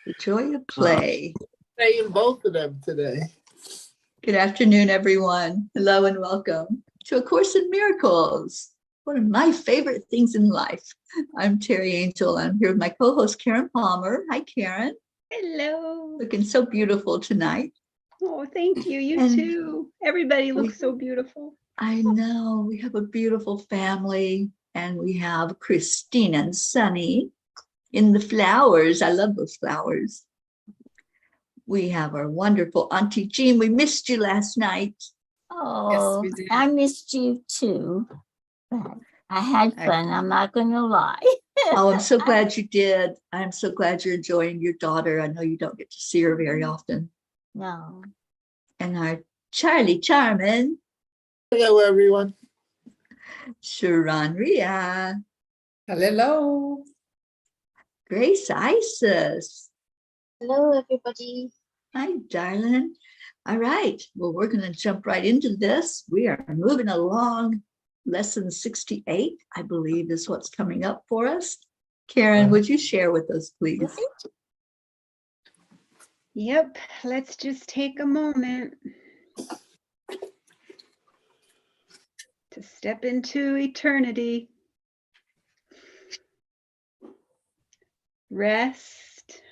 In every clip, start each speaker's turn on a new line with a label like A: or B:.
A: The joy of play.
B: Playing both of them today.
A: Good afternoon, everyone. Hello and welcome to A Course in Miracles, one of my favorite things in life. I'm Teri Angel. I'm here with my co-host, Karen Palmer. Hi, Karen.
C: Hello.
A: Looking so beautiful tonight.
C: Oh, thank you. You too. Everybody looks so beautiful.
A: I know. We have a beautiful family, and we have Christine and Sunny in the flowers. I love those flowers. We have our wonderful Auntie Jean. We missed you last night.
D: Oh, yes, I missed you too. But I had fun. I'm not going to lie.
A: Oh, I'm so glad you did. I'm so glad you're enjoying your daughter. I know you don't get to see her very often.
D: No.
A: And our Charlie Charmin.
B: Hello, everyone.
A: Sharon Ria.
E: Hello.
A: Grace Isis.
F: Hello, everybody.
A: Hi, darling. All right. Well, we're going to jump right into this. We are moving along. Lesson 68, I believe, is what's coming up for us. Karen, would you share with us, please?
C: Yep. Let's just take a moment to step into eternity. Rest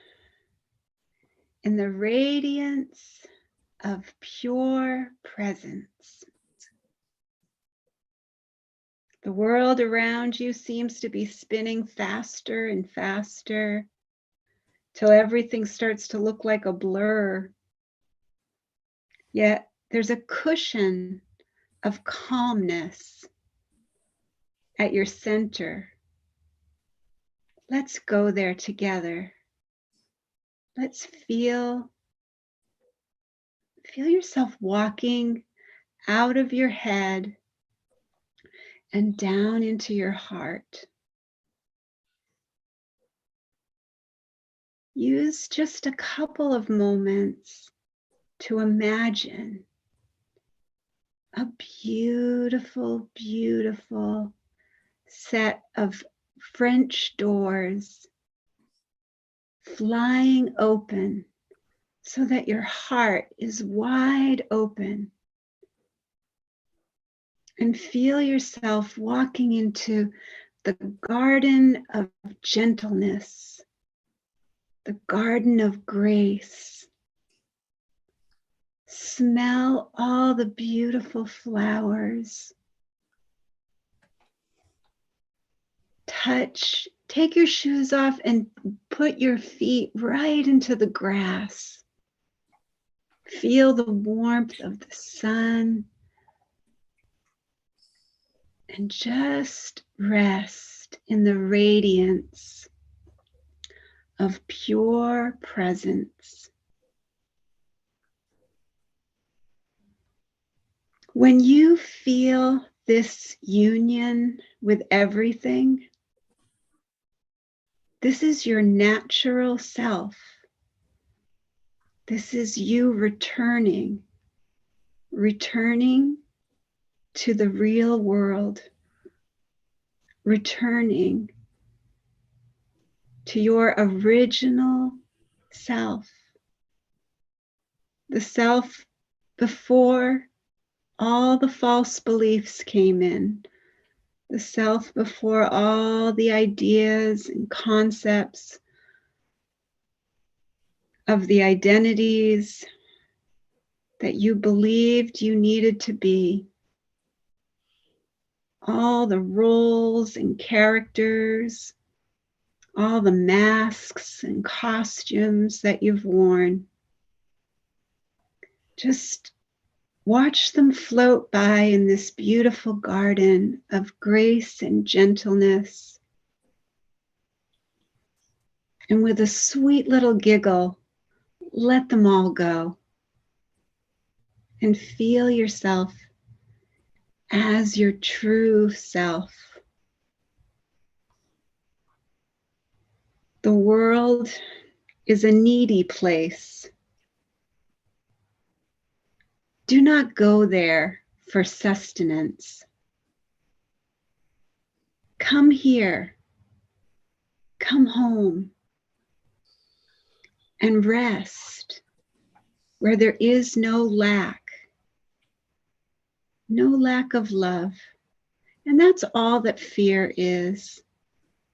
C: in the radiance of pure presence. The world around you seems to be spinning faster and faster till everything starts to look like a blur. Yet there's a cushion of calmness at your center. Let's go there together. Let's feel yourself walking out of your head and down into your heart. Use just a couple of moments to imagine a beautiful, beautiful set of French doors flying open so that your heart is wide open. And feel yourself walking into the garden of gentleness, the garden of grace. Smell all the beautiful flowers. Touch, take your shoes off and put your feet right into the grass. Feel the warmth of the sun. And just rest in the radiance of pure presence. When you feel this union with everything, this is your natural self. This is you returning to the real world, returning to your original self, the self before all the false beliefs came in, the self before all the ideas and concepts of the identities that you believed you needed to be. All the roles and characters, all the masks and costumes that you've worn. Just watch them float by in this beautiful garden of grace and gentleness. And with a sweet little giggle, let them all go. And feel yourself as your true self. The world is a needy place. Do not go there for sustenance. Come here. Come home. and rest where there is no lack of love. And that's all that fear is.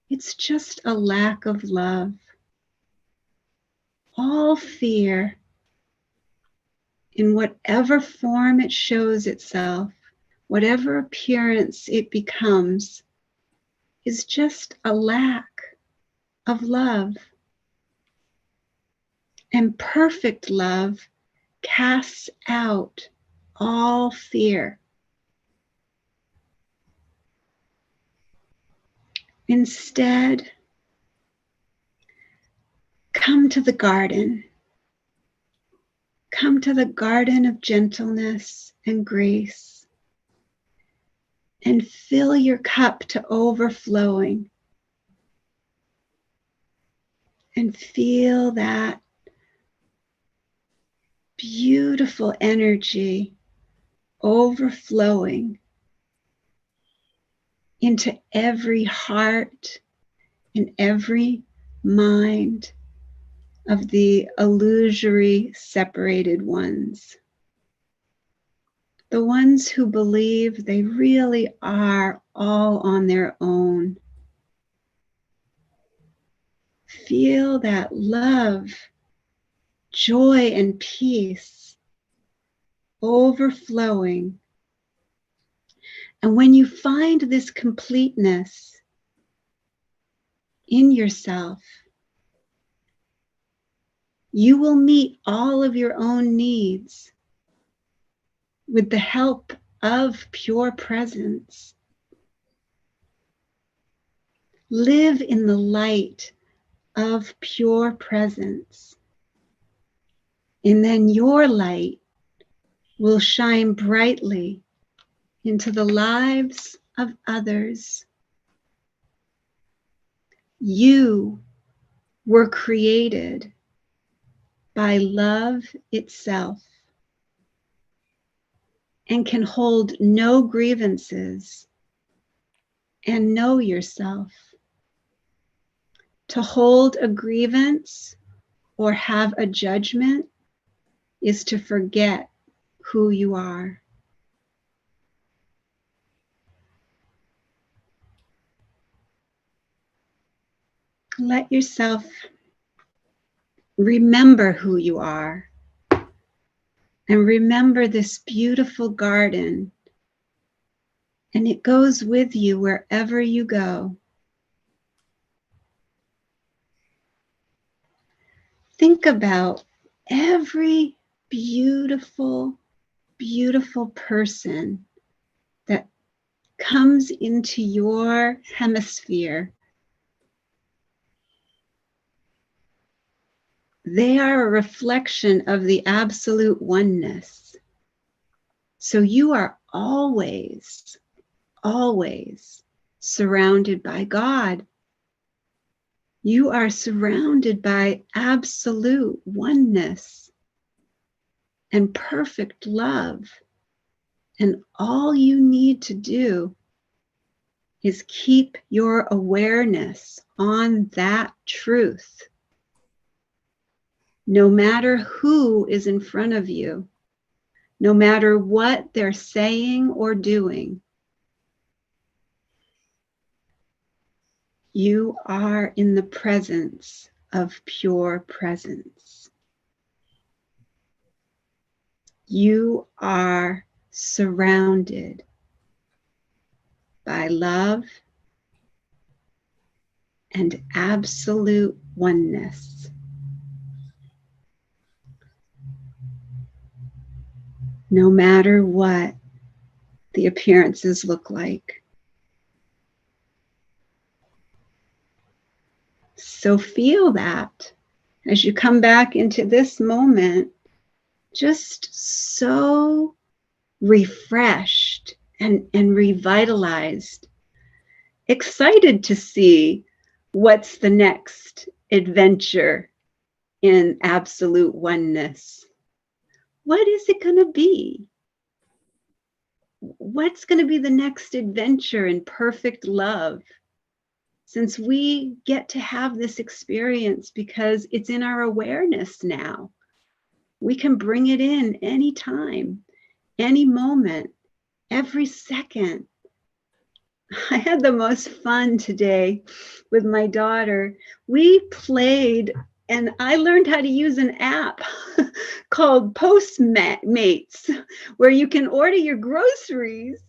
C: It's just a lack of love. All fear, in whatever form it shows itself, whatever appearance it becomes, is just a lack of love. And perfect love casts out all fear. Instead, come to the garden. Come to the garden of gentleness and grace and fill your cup to overflowing and feel that beautiful energy overflowing into every heart and every mind of the illusory separated ones. The ones who believe they really are all on their own. Feel that love, joy, and peace overflowing. And when you find this completeness in yourself, you will meet all of your own needs with the help of pure presence. Live in the light of pure presence. And then your light will shine brightly into the lives of others. You were created by love itself and can hold no grievances and know yourself. To hold a grievance or have a judgment is to forget who you are. Let yourself remember who you are and remember this beautiful garden, and it goes with you wherever you go. Think about every beautiful, beautiful person that comes into your hemisphere. They are a reflection of the absolute oneness. So you are always, always surrounded by God. You are surrounded by absolute oneness and perfect love. And all you need to do is keep your awareness on that truth. No matter who is in front of you, no matter what they're saying or doing, you are in the presence of pure presence. You are surrounded by love and absolute oneness. No matter what the appearances look like. So feel that as you come back into this moment, just so refreshed and revitalized, excited to see what's the next adventure in absolute oneness. What is it going to be? What's going to be the next adventure in perfect love? since we get to have this experience because it's in our awareness now. We can bring it in anytime, any moment, every second. I had the most fun today with my daughter. We played, and I learned how to use an app called Postmates, where you can order your groceries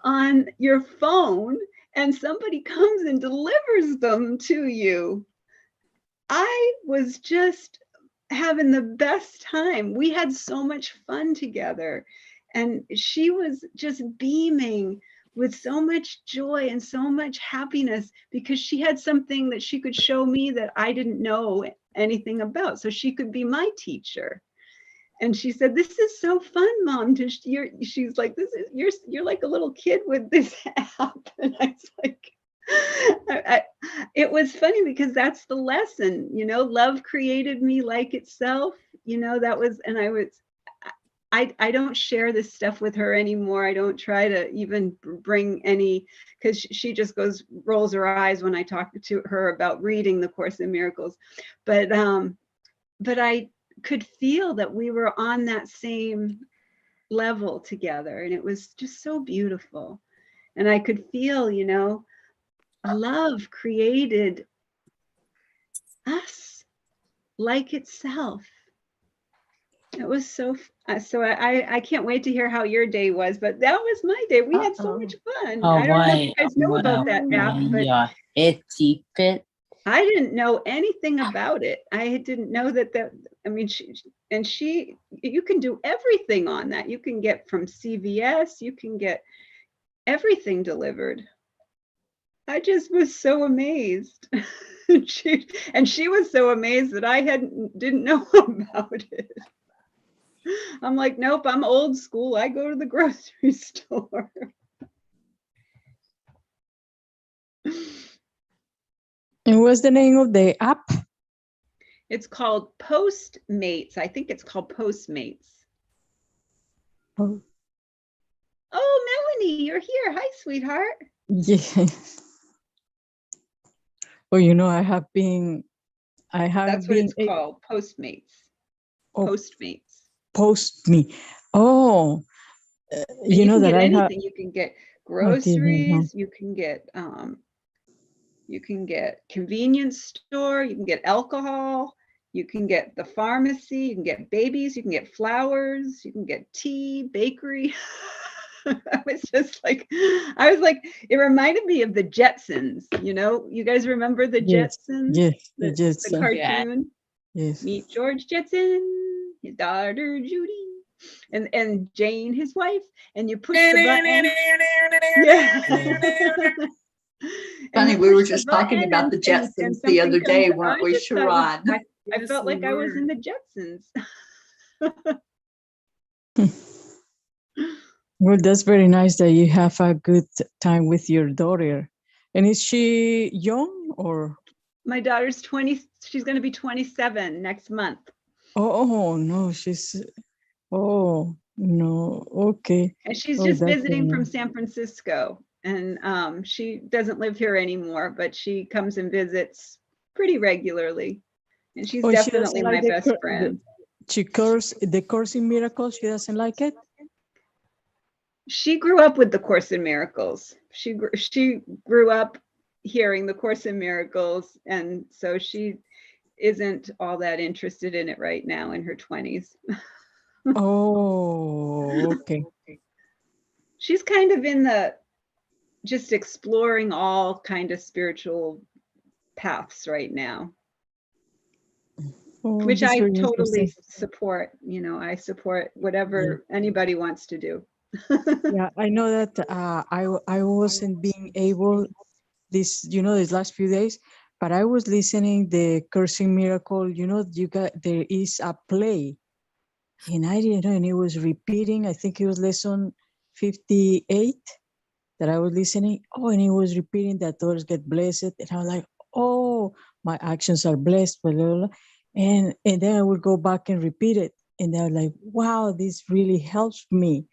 C: on your phone and somebody comes and delivers them to you. I was just having the best time. We had so much fun together, and she was just beaming with so much joy and so much happiness because she had something that she could show me that I didn't know anything about. So she could be my teacher. And she said, "This is so fun, Mom." She's like, you're like a little kid with this app. And I was like, it was funny because that's the lesson, love created me like itself. That was, and I don't share this stuff with her anymore. I don't try to even bring any, because she just rolls her eyes when I talk to her about reading the Course in Miracles. But I could feel that we were on that same level together, and it was just so beautiful. And I could feel, love created us like itself. It was so I can't wait to hear how your day was, but that was my day. We had so much fun. I don't know if you guys know about that app, but I didn't know anything about it. I didn't know that you can do everything on that. You can get from CVS, you can get everything delivered. I just was so amazed. and she was so amazed that I didn't know about it. I'm like, nope, I'm old school. I go to the grocery store.
G: And what's the name of the app?
C: It's called Postmates. I think it's called Postmates.
G: Oh,
C: Melanie, you're here. Hi, sweetheart.
G: yeah. Well, I have been.
C: That's what it's called, Postmates.
G: Oh,
C: Postmates.
G: Postme. Oh,
C: you know
G: that
C: get
G: I have.
C: anything. You can get groceries. You can get convenience store. You can get alcohol. You can get the pharmacy. You can get babies. You can get flowers. You can get tea, bakery. I was like, it reminded me of the Jetsons. You guys remember the Jetsons?
G: Yes,
C: the cartoon.
G: Yes.
C: Meet George Jetson, his daughter Judy, and Jane, his wife, and you push the button. Yeah.
A: Funny, we were just talking about the Jetsons the other day, weren't we, Sharon?
C: I felt like I was in the Jetsons.
G: Well, that's very nice that you have a good time with your daughter. And is she young or?
C: My daughter's 20. She's going to be 27 next month.
G: Oh, no, oh, no, okay.
C: And she's just visiting from San Francisco. And she doesn't live here anymore, but she comes and visits pretty regularly. And she's definitely my best friend.
G: The Course in Miracles, she doesn't like it?
C: She grew up with the Course in Miracles. She grew up hearing the Course in Miracles, and so she isn't all that interested in it right now in her 20s.
G: Oh, okay.
C: She's kind of in just exploring all kind of spiritual paths right now, which I totally support. I support whatever anybody wants to do.
G: Yeah, I know that I wasn't being able these last few days, but I was listening the Course in Miracle. There is a play, and I didn't know, and it was repeating. I think it was lesson 58 that I was listening. Oh, and it was repeating that others get blessed, and I was like, oh, my actions are blessed, blah, blah, blah. And then I would go back and repeat it, and I was like, wow, this really helps me.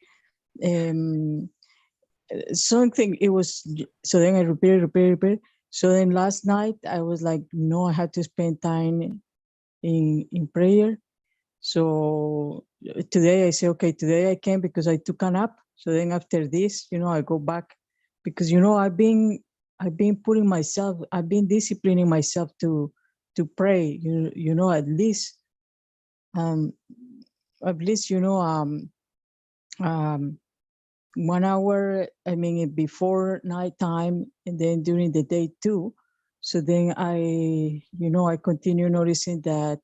G: Something it was, so then I repeated. So then last night I was like, no, I had to spend time in prayer. So today I say, okay, today I can because I took a nap. So then after this, I go back because, I've been putting myself, I've been disciplining myself to pray, at least, um, 1 hour, before nighttime and then during the day too. So then I continue noticing that,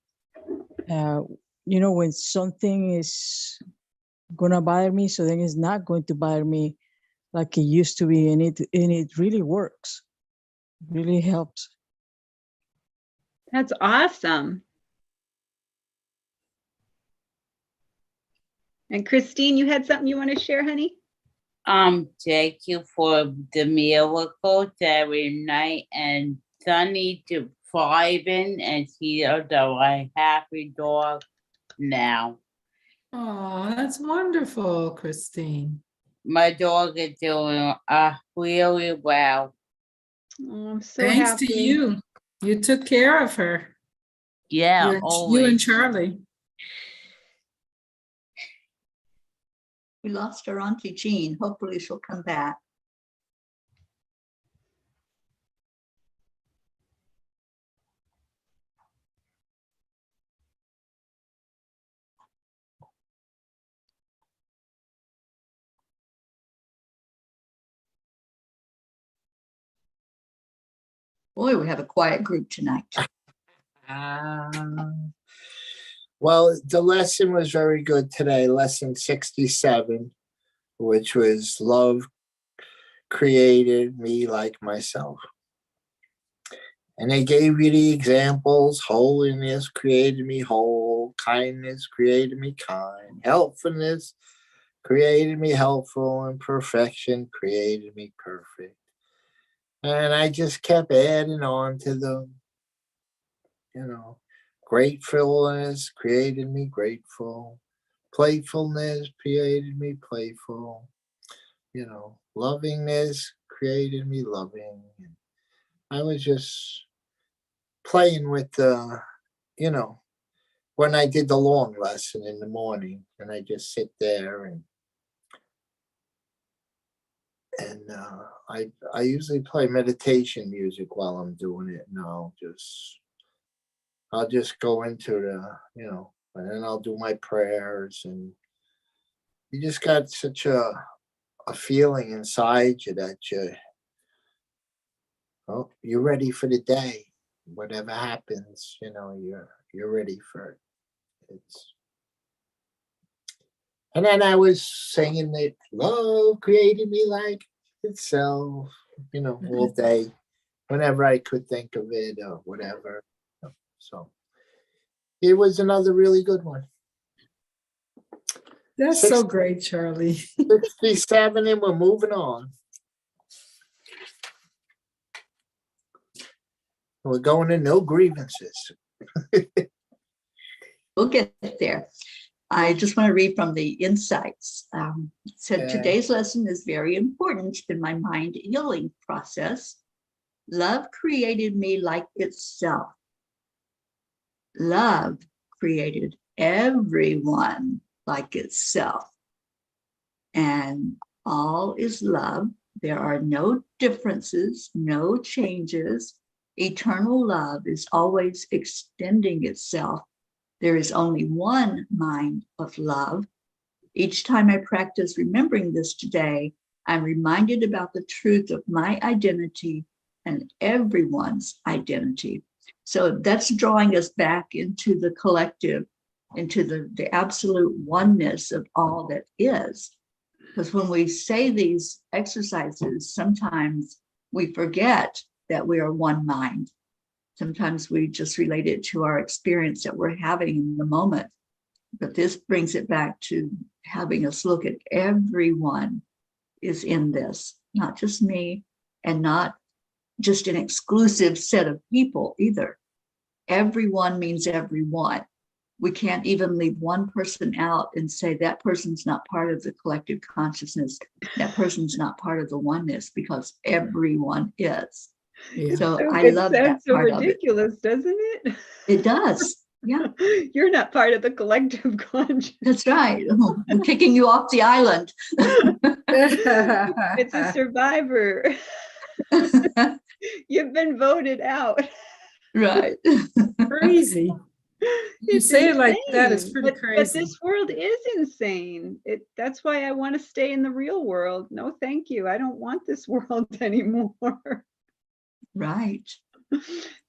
G: when something is gonna bother me, so then it's not going to bother me like it used to be, and it really works, really helps.
C: That's awesome. And Christine, you had something you want to share, honey?
H: Thank you for the miracle every night and Sunny to thriving and she is a happy dog now.
E: Oh, that's wonderful, Christine.
H: My dog is doing really well.
C: Oh, I'm so
E: Thanks
C: happy.
E: to you. You took care of her.
H: Yeah,
E: You and
H: always.
E: Charlie.
A: We lost our Auntie Jean. Hopefully she'll come back. Boy, we have a quiet group tonight.
B: Well, the lesson was very good today, lesson 67, which was love created me like myself. And they gave you the examples. Holiness created me whole. Kindness created me kind. Helpfulness created me helpful. And perfection created me perfect. And I just kept adding on to them. Gratefulness created me grateful. Playfulness created me playful. Lovingness created me loving. And I was just playing with when I did the long lesson in the morning, and I just sit there and I usually play meditation music while I'm doing it, and I'll just go into the, and then I'll do my prayers, and you just got such a feeling inside you that you're ready for the day. Whatever happens, you're ready for it. And then I was singing that love created me like itself, all day, whenever I could think of it or whatever. So it was another really good one.
E: That's so great, Charlie.
B: 67, and we're moving on. We're going to no grievances.
A: We'll get there. I just want to read from the insights. It said, today's lesson is very important in my mind healing process. Love created me like itself. Love created everyone like itself. And all is love. There are no differences, no changes. Eternal love is always extending itself. There is only one mind of love. Each time I practice remembering this today, I'm reminded about the truth of my identity and everyone's identity. So that's drawing us back into the collective, into the absolute oneness of all that is. Because when we say these exercises, sometimes we forget that we are one mind. Sometimes we just relate it to our experience that we're having in the moment. But this brings it back to having us look at everyone is in this, not just me, and not just an exclusive set of people either. Everyone means everyone. We can't even leave one person out and say that person's not part of the collective consciousness. That person's not part of the oneness, because everyone is.
E: Yeah.
A: So
C: So
A: I
C: it
A: love that
C: sounds so
A: part of it.
C: ridiculous, doesn't it?
A: It does. Yeah,
C: You're not part of the collective conscious.
A: that's right. Oh, we're kicking you off the island.
C: It's a survivor. You've been voted out.
A: Right.
E: Crazy. You
C: It's
E: say it like that, it's
C: insane.
E: pretty
C: But
E: crazy.
C: this world is insane. That's why I want to stay in the real world. No, thank you. I don't want this world anymore.
A: Right.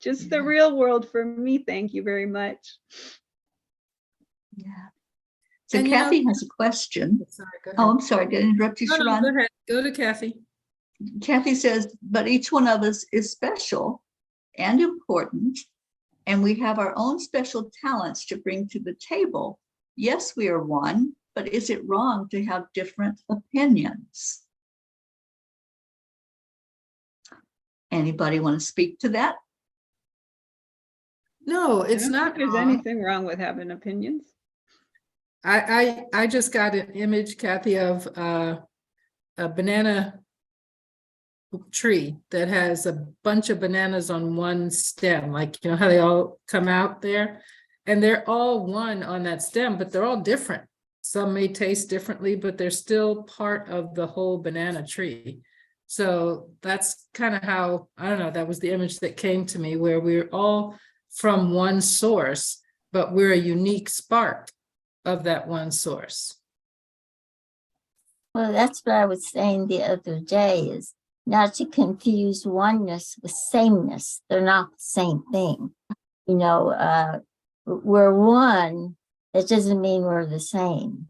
C: Just the
A: Yeah.
C: real world for me. Thank you very much.
A: Yeah. So
E: And
A: Kathy has a question.
E: sorry, go
A: Oh,
E: ahead.
A: I'm sorry. Did I interrupt you,
E: No,
A: Sharon?
E: go ahead. Go to Kathy.
A: Kathy says, but each one of us is special and important, and we have our own special talents to bring to the table. Yes, we are one, but is it wrong to have different opinions? Anybody want to speak to that?
E: No,
C: I
E: it's
C: don't
E: not
C: think there's
E: wrong.
C: anything wrong with having opinions.
E: I just got an image, Kathy, of a banana tree that has a bunch of bananas on one stem, like, you know how they all come out there, and they're all one on that stem, but they're all different. Some may taste differently, but they're still part of the whole banana tree. So that's kind of how, I don't know, that was the image that came to me, where we're all from one source, but we're a unique spark of that one source.
D: Well, that's what I was saying the other day, is not to confuse oneness with sameness. They're not the same thing. You know, we're one. That doesn't mean we're the same.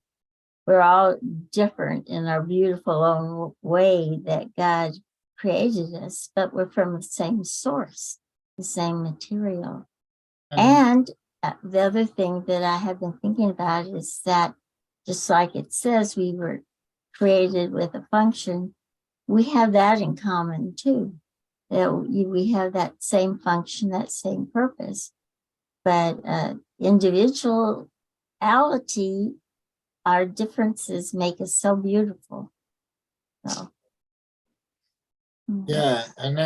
D: We're all different in our beautiful own way that God created us, but we're from the same source, the same material. And the other thing that I have been thinking about is that, just like it says, we were created with a function, we have that in common too. That we have that same function, that same purpose. But individuality, our differences make us so beautiful. So,
B: Yeah, and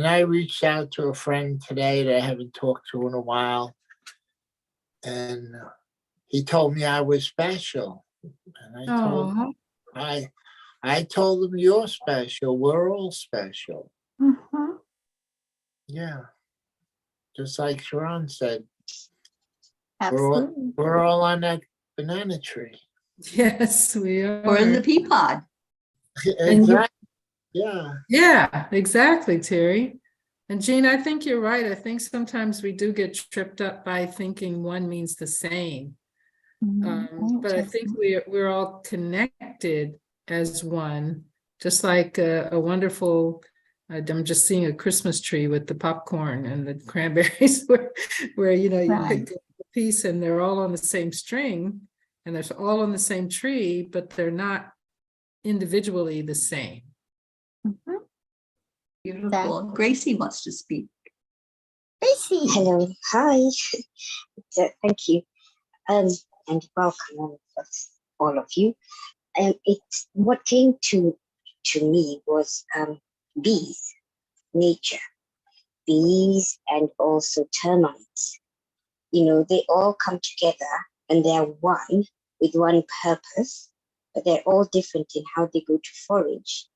B: I reached out to a friend today that I haven't talked to in a while, and he told me I was special, and I told him you're special. We're all special.
D: mhm.
B: Yeah, just like Sharon said,
D: Absolutely.
B: we're all on that banana tree.
E: Yes, we are.
A: Or in the pea pod?
B: Exactly. Yeah.
E: Yeah, exactly, Terry. And Jean, I think you're right. I think sometimes we do get tripped up by thinking one means the same. But I think we're all connected as one, just like a wonderful, I'm just seeing a Christmas tree with the popcorn and the cranberries where you know, you
D: Right.
E: pick a piece and they're all on the same string and they're all on the same tree, but they're not individually the same.
D: Mhm.
A: Beautiful. Gracie wants to speak.
D: Gracie.
F: Hello, hi. Thank you, and welcome all of you. It's what came to me was bees, nature, bees, and also termites. You know, they all come together and they're one with one purpose, but they're all different in how they go to forage.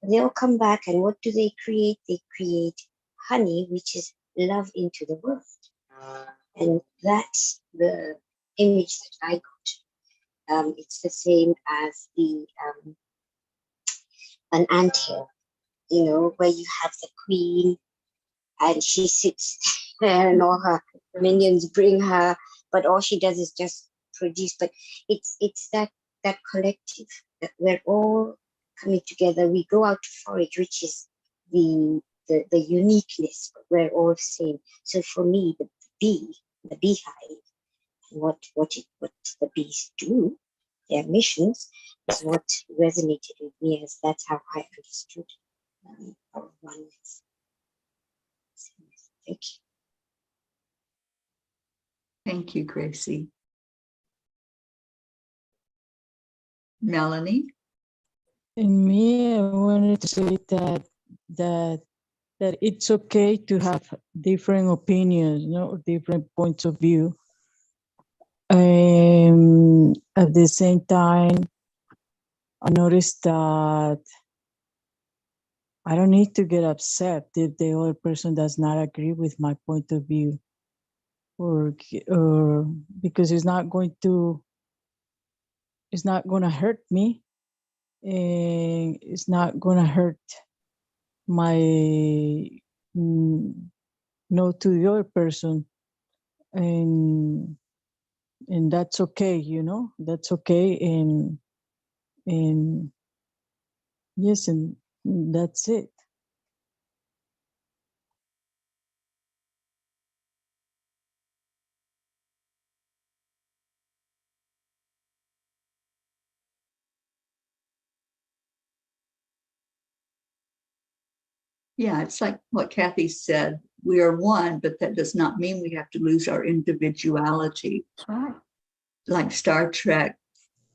F: They all come back, and what do they create? They create honey, which is love into the world. And that's the image that I got. It's the same as an anthill, you know, where you have the queen and she sits there and all her minions bring her, but all she does is just produce. But it's that collective that we're all coming together. We go out to forage, which is the uniqueness, but we're all the same. So for me, the beehive, what the bees do, their missions, is what resonated with me, as that's how I understood our oneness. Thank you.
A: Thank you, Gracie. Melanie?
G: In me, I wanted to say that that it's okay to have different opinions, different points of view. At the same time, I noticed that I don't need to get upset if the other person does not agree with my point of view, or because it's not going to hurt me, and it's not going to hurt my no to the other person, and that's okay, that's okay, and yes, and that's it.
A: Yeah, it's like what Kathy said. We are one, but that does not mean we have to lose our individuality.
D: Right.
A: Like Star Trek.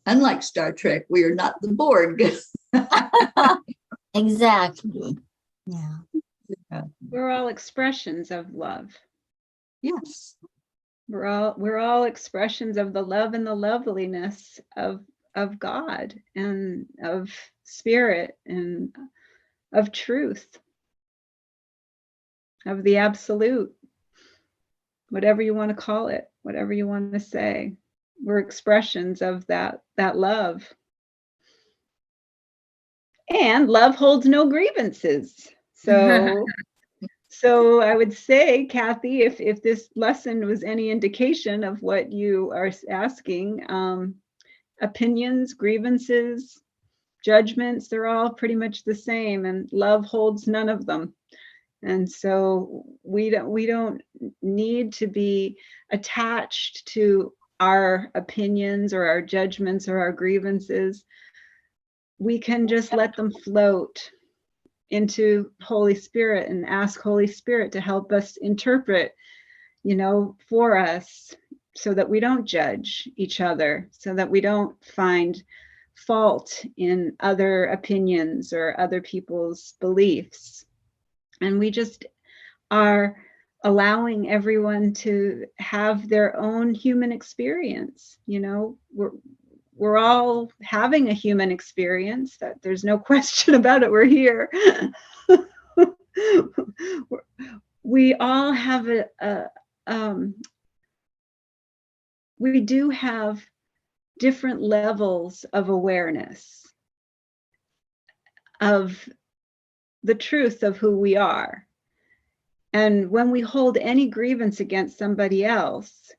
A: Unlike Star Trek, we are not the Borg.
D: Exactly. Yeah.
C: We're all expressions of love.
A: Yes.
C: We're all expressions of the love and the loveliness of God and of spirit and of truth, of the absolute, whatever you want to call it, whatever you want to say. We're expressions of that love. And love holds no grievances. So I would say, Kathy, if this lesson was any indication of what you are asking, opinions, grievances, judgments, they're all pretty much the same, and love holds none of them. And so we don't need to be attached to our opinions or our judgments or our grievances. We can just let them float into Holy Spirit and ask Holy Spirit to help us interpret, for us, so that we don't judge each other, so that we don't find fault in other opinions or other people's beliefs. And we just are allowing everyone to have their own human experience. We're all having a human experience. That there's no question about it. We're here. We all have we do have different levels of awareness of the truth of who we are. And when we hold any grievance against somebody else,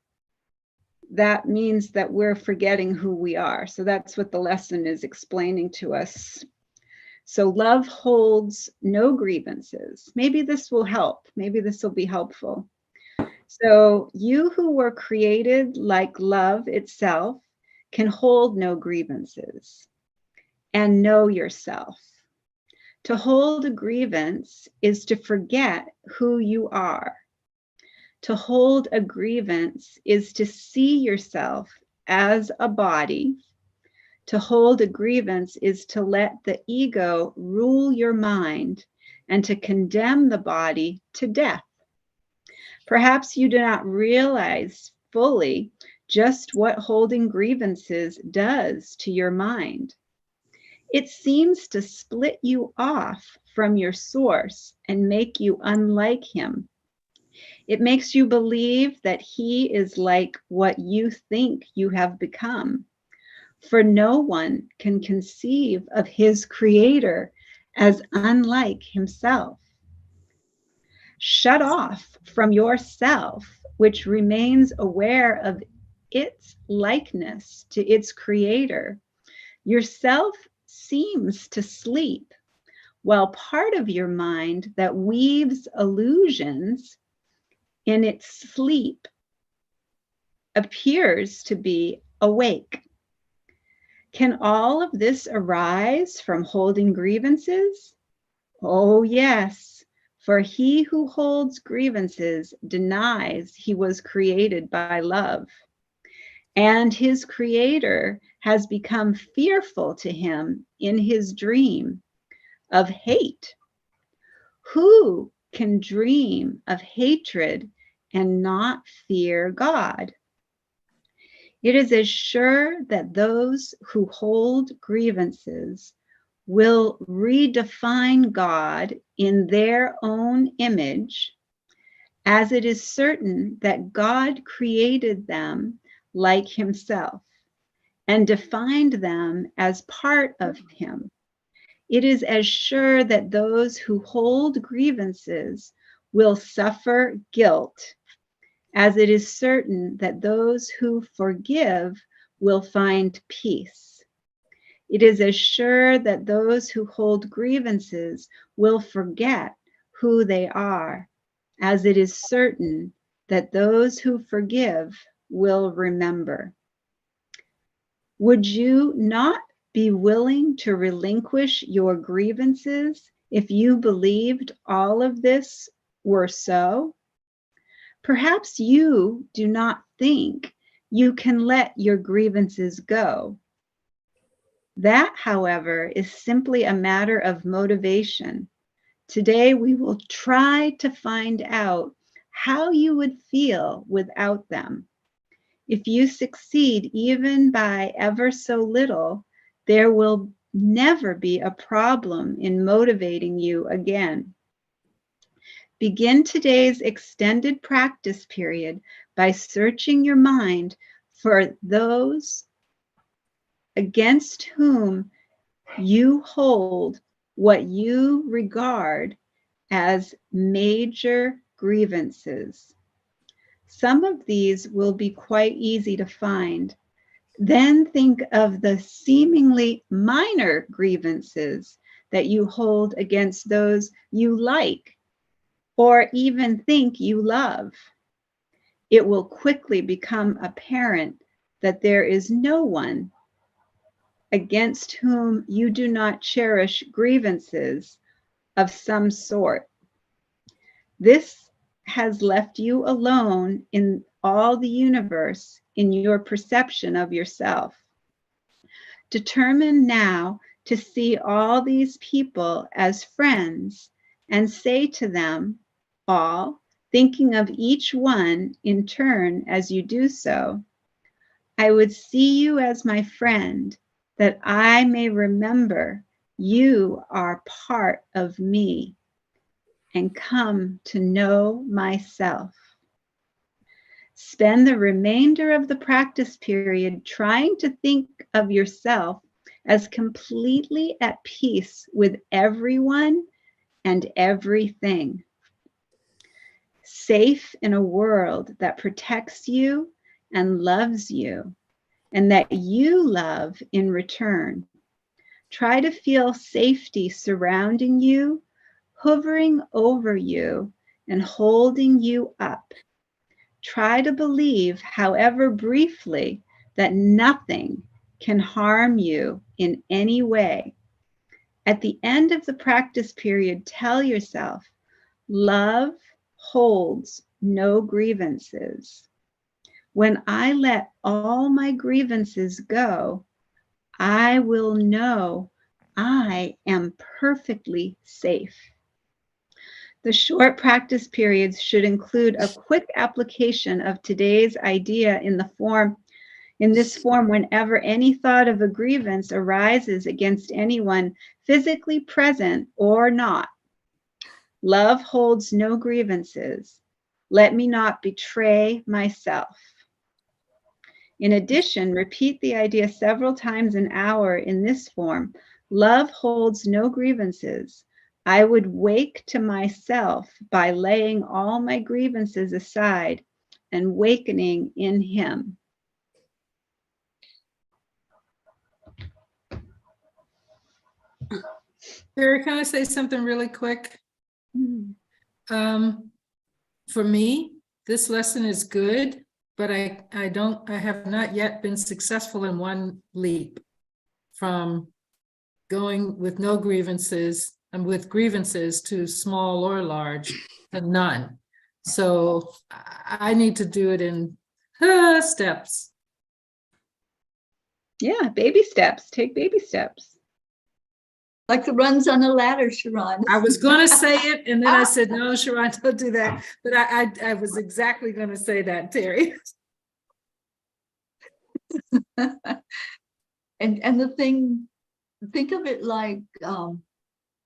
C: that means that we're forgetting who we are. So that's what the lesson is explaining to us. So love holds no grievances. Maybe this will help. Maybe this will be helpful. So you who were created like love itself can hold no grievances and know yourself. To hold a grievance is to forget who you are. To hold a grievance is to see yourself as a body. To hold a grievance is to let the ego rule your mind and to condemn the body to death. Perhaps you do not realize fully just what holding grievances does to your mind. It seems to split you off from your source and make you unlike him. It makes you believe that he is like what you think you have become. For no one can conceive of his creator as unlike himself. Shut off from yourself, which remains aware of its likeness to its creator. Yourself seems to sleep, while part of your mind that weaves illusions in its sleep appears to be awake. Can all of this arise from holding grievances? Oh, yes, for he who holds grievances denies he was created by love, and his creator has become fearful to him in his dream of hate. Who can dream of hatred and not fear God? It is as sure that those who hold grievances will redefine God in their own image, as it is certain that God created them like himself and defined them as part of him. It is as sure that those who hold grievances will suffer guilt, as it is certain that those who forgive will find peace. It is as sure that those who hold grievances will forget who they are, as it is certain that those who forgive will remember. Would you not be willing to relinquish your grievances if you believed all of this were so? Perhaps you do not think you can let your grievances go. That, however, is simply a matter of motivation. Today, we will try to find out how you would feel without them. If you succeed even by ever so little, there will never be a problem in motivating you again. Begin today's extended practice period by searching your mind for those against whom you hold what you regard as major grievances. Some of these will be quite easy to find. Then think of the seemingly minor grievances that you hold against those you like or even think you love. It will quickly become apparent that there is no one against whom you do not cherish grievances of some sort. This has left you alone in all the universe in your perception of yourself. Determine now to see all these people as friends and say to them all, thinking of each one in turn as you do so, I would see you as my friend, that I may remember you are part of me and come to know myself. Spend the remainder of the practice period trying to think of yourself as completely at peace with everyone and everything. Safe in a world that protects you and loves you, and that you love in return. Try to feel safety surrounding you, hovering over you, and holding you up. Try to believe, however briefly, that nothing can harm you in any way. At the end of the practice period, tell yourself, love holds no grievances. When I let all my grievances go, I will know I am perfectly safe. The short practice periods should include a quick application of today's idea in this form whenever any thought of a grievance arises against anyone physically present or not. Love holds no grievances. Let me not betray myself. In addition, repeat the idea several times an hour in this form. Love holds no grievances. I would wake to myself by laying all my grievances aside and wakening in him.
E: Teri, can I say something really quick? For me, this lesson is good, but I have not yet been successful in one leap from going with no grievances and with grievances to small or large to none. So I need to do it in steps.
C: Yeah, baby steps. Take baby steps.
A: Like the runs on a ladder, Sharon.
E: I was going to say it, and then I said, no, Sharon, don't do that. But I was exactly going to say that, Teri.
A: And the thing, think of it like,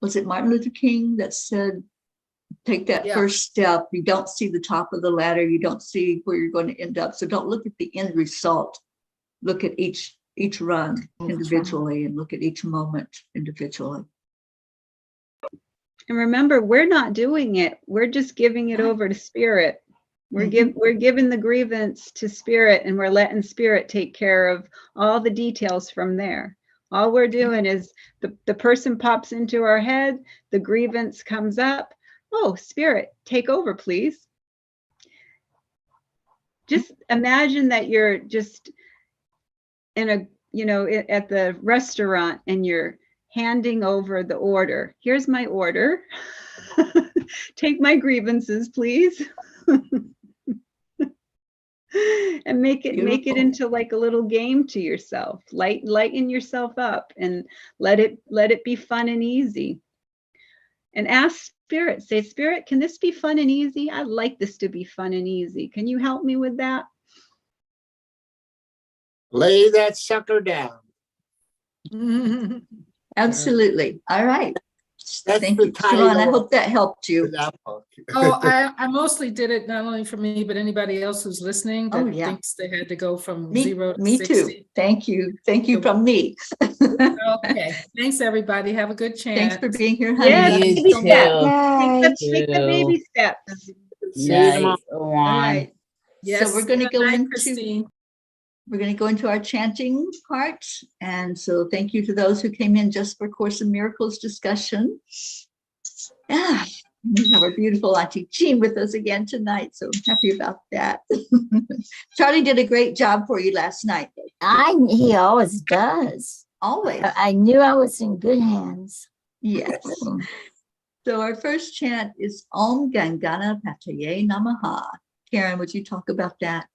A: was it Martin Luther King that said, take that first step. You don't see the top of the ladder. You don't see where you're going to end up. So don't look at the end result. Look at each run individually and look at each moment individually.
C: And remember, we're not doing it. We're just giving it over to spirit. We're giving the grievance to spirit, and we're letting spirit take care of all the details from there. All we're doing is the person pops into our head, the grievance comes up. Oh, spirit, take over, please. Just imagine that you're just in a, at the restaurant and you're handing over the order. Here's my order. Take my grievances, please. And make it into like a little game to yourself. Lighten yourself up and let it be fun and easy. And ask spirit, say, spirit, can this be fun and easy? I'd like this to be fun and easy. Can you help me with that?
B: Lay that sucker down.
A: Absolutely. All right.
B: That's
A: Thank
B: the
A: you, Sharon. I
B: title
A: hope that helped
B: for
A: you.
B: that book.
E: Oh, I mostly did it not only for me, but anybody else who's listening that
A: yeah.
E: thinks they had to go from
A: Me,
E: 0 to
A: me
E: 60.
A: too. Thank you. Thank you from me.
E: Okay. Thanks, everybody. Have a good chance.
A: Thanks for being here, honey.
C: Yes,
A: Love you
C: baby
A: so much.
C: steps. Take the baby steps.
B: See you tomorrow.
A: All right.
E: Yes.
A: So we're going to
E: Good
A: go
E: night,
A: into
E: Christine.
A: We're going to go into our chanting part. And so thank you to those who came in just for Course in Miracles discussion. Yeah, we have our beautiful Auntie Jean with us again tonight. So happy about that. Charlie did a great job for you last night.
D: He always does.
A: Always.
D: I knew I was in good hands.
A: Yes. So our first chant is Om Gam Ganapataye Namaha. Karen, would you talk about that?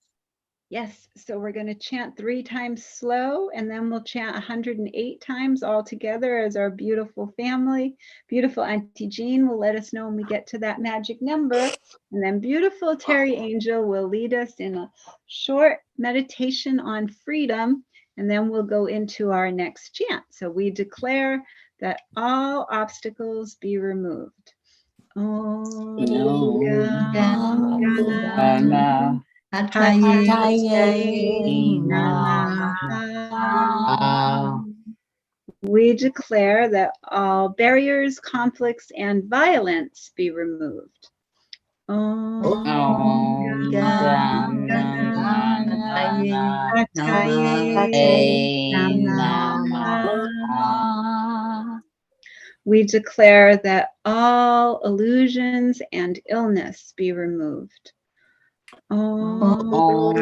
C: Yes, so we're going to chant 3 times slow, and then we'll chant 108 times all together as our beautiful family. Beautiful Auntie Jean will let us know when we get to that magic number. And then beautiful Teri Angel will lead us in a short meditation on freedom, and then we'll go into our next chant. So we declare that all obstacles be removed. Om Gam Ganapataye Namaha. We declare that all barriers, conflicts, and violence be removed. Om Gam Ganapataye Namaha. We declare that all illusions and illness be removed. Om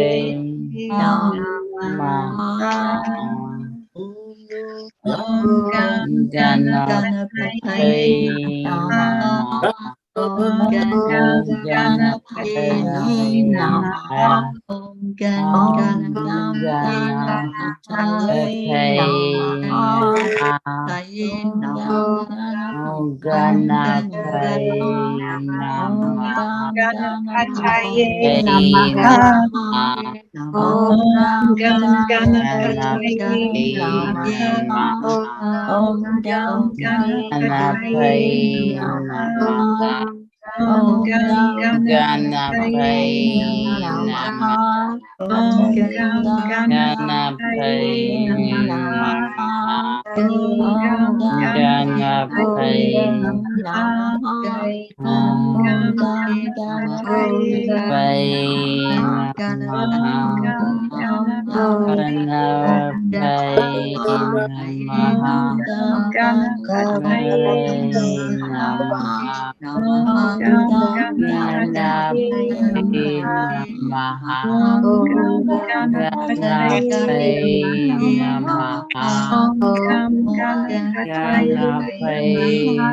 H: Ganapataye
C: Namaha.
H: Om Ganapataye Namaha.
A: Om Ganapataye Namaha. Om Ganapataye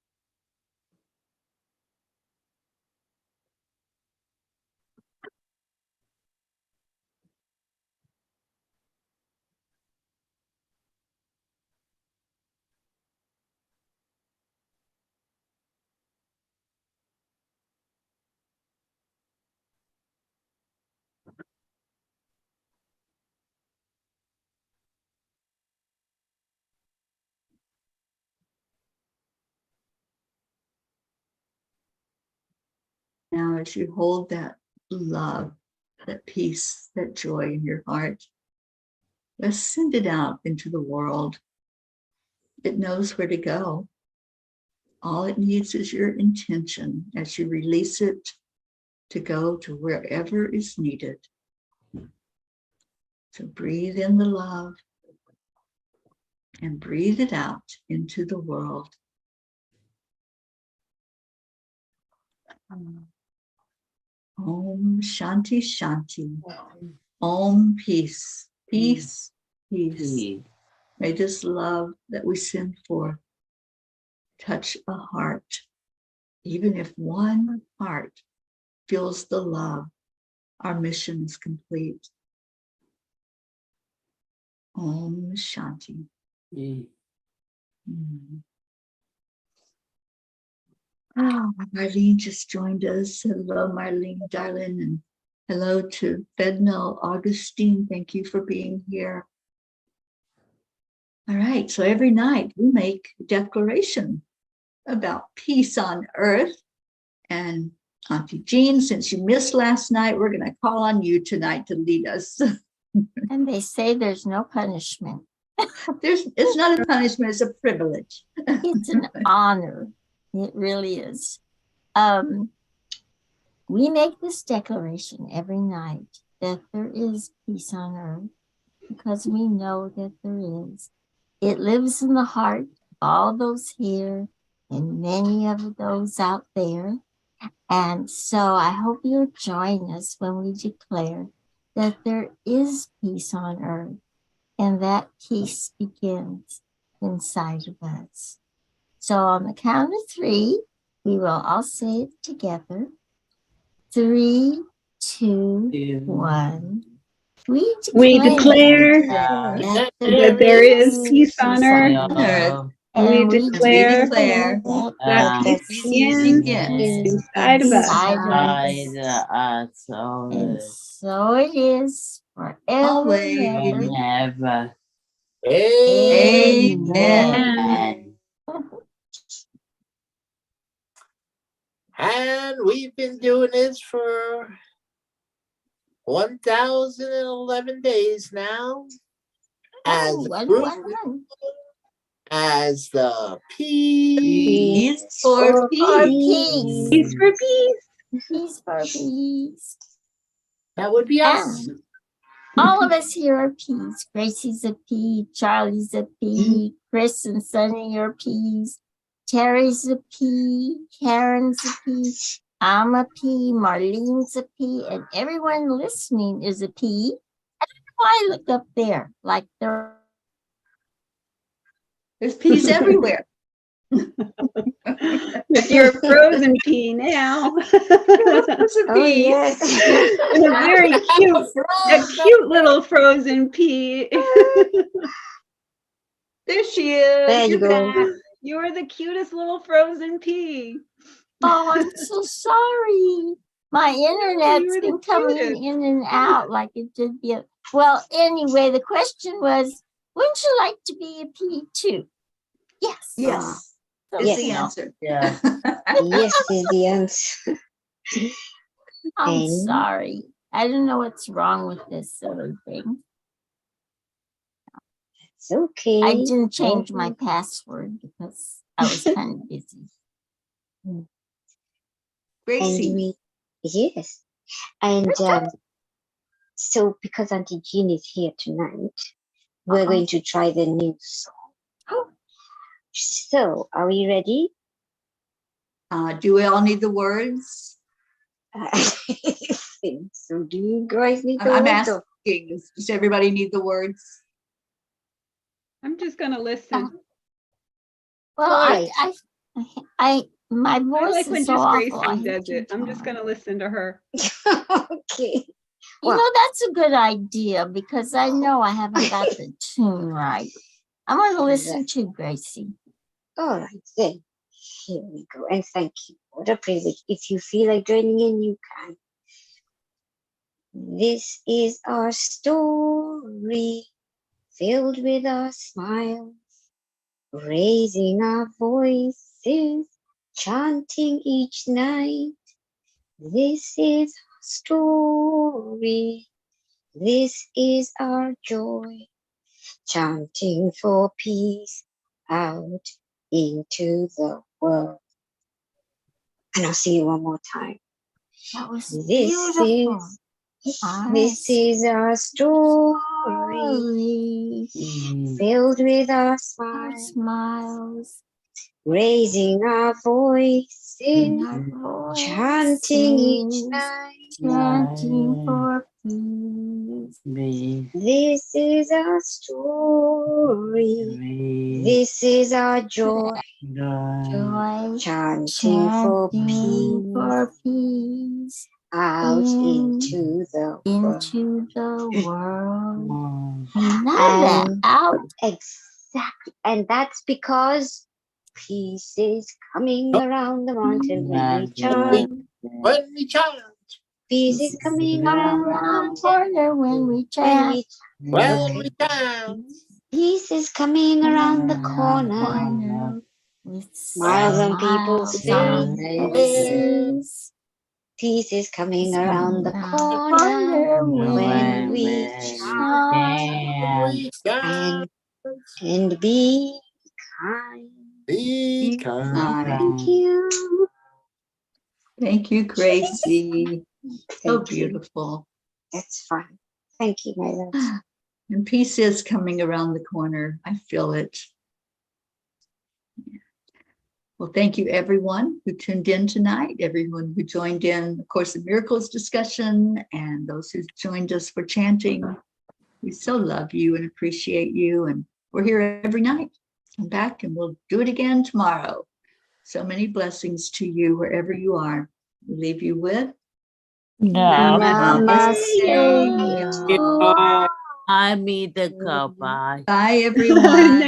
A: Now, as you hold that love, that peace, that joy in your heart, let's send it out into the world. It knows where to go. All it needs is your intention as you release it to go to wherever is needed. So breathe in the love and breathe it out into the world. Om Shanti Shanti. Om peace, peace, peace. May this love that we send forth touch a heart. Even if one heart feels the love, our mission is complete. Om Shanti. Oh, Marlene just joined us. Hello, Marlene, darling, and hello to Fednell Augustine. Thank you for being here. All right, so every night we make a declaration about peace on earth. And Auntie Jean, since you missed last night, we're going to call on you tonight to lead us.
D: And they say there's no punishment.
A: It's not a punishment, it's a privilege.
D: It's an honor. It really is. We make this declaration every night that there is peace on earth because we know that there is. It lives in the heart of all those here and many of those out there. And so I hope you'll join us when we declare that there is peace on earth and that peace begins inside of us. So on the count of 3, we will all say it together. 3, 2, 1. We
C: declare
D: that
C: that there is peace on earth.
D: And
C: We declare
D: that
C: that
A: peace
C: peace begins inside of us.
D: And so it is forever
A: Always.
D: and ever.
A: Amen.
B: And we've been doing this for 1,011 days now. As a group, as the peace
A: for
D: peace.
C: Peace for peace.
D: Peace for peace.
B: That would be us.
D: And all of us here are peas. Gracie's a pea, Charlie's a pea, Chris and Sonny are peas, Teri's a pea, Karen's a pea, I'm a pea, Marlene's a pea, and everyone listening is a pea. And I look up there like
A: there's peas everywhere.
C: But you're a frozen pea now.
F: Oh, yes.
C: And a very cute little frozen pea.
A: There she is.
F: There you go.
C: You're the cutest little frozen pea.
D: oh, I'm so sorry. My internet's been coming in and out like it did the. Well, anyway, the question was, wouldn't you like to be a pea too? Yes.
A: Yes.
D: So,
A: Is
F: Yes.
A: the answer.
B: Yeah.
F: Yes is the answer.
D: I'm
F: And-
D: sorry. I don't know what's wrong with this silly thing.
F: It's okay.
D: I didn't change my password because I was kind of busy.
A: Gracie.
F: Yes. And so because Auntie Jean is here tonight, we're going to try the new song. So, are we ready?
A: Do we all need the words?
F: I think so. Do you guys need the
A: I'm
F: words?
A: asking, does everybody need the words?
C: I'm just gonna listen.
D: Well,
F: All right.
D: my
C: I
D: voice
C: like when
D: is so
C: just
D: awful. I
C: Gracie
D: hate
C: does it.
D: to
C: I'm just
D: talk.
C: gonna listen to her.
F: Okay.
D: You know, that's a good idea because I know I haven't got the tune right. I'm going to listen to Gracie.
F: All right, then. Here we go. And thank you. What a privilege. If you feel like joining in, you can. This is our story, filled with our smiles, raising our voices, chanting each night. This is our story. This is our joy. Chanting for peace out into the world. And I'll see you one more time.
D: That was
F: This
D: beautiful.
F: This is our story, filled with our
D: Our
F: smiles,
D: smiles,
F: raising our voices,
D: our
F: chanting each
D: voices,
F: night.
D: chanting for peace.
F: This is our story. This is our joy,
D: Joy,
F: chanting for
D: chanting
F: peace
D: for peace
F: out into the world.
D: into the world. I love that.
F: And
D: Out.
F: exactly, and that's because peace is coming around the mountain when we chant.
B: When we chant.
F: Peace is coming around the
D: Around
F: mountain
D: corner when we
F: when
D: chant.
F: we
B: When
F: Okay.
B: we chant.
F: Peace is coming around the corner.
D: Corner with
F: Smiles on people's
D: smiles on faces.
F: Peace is coming
D: Coming
F: around the
D: around
F: corner
D: when
F: when we chant.
B: chant.
F: And be kind.
B: Be kind.
F: Thank you.
A: Thank you, Gracie. So
F: Thank you.
A: beautiful.
F: That's fun. Thank you, my love.
A: And peace is coming around the corner. I feel it. Well, thank you, everyone who tuned in tonight, everyone who joined in the Course of Miracles discussion, and those who joined us for chanting. We so love you and appreciate you. And we're here every night. Come back and we'll do it again tomorrow. So many blessings to you wherever you are. We leave you with
H: Namaste.
A: Namaste.
H: I mean the goodbye.
A: Bye, everyone.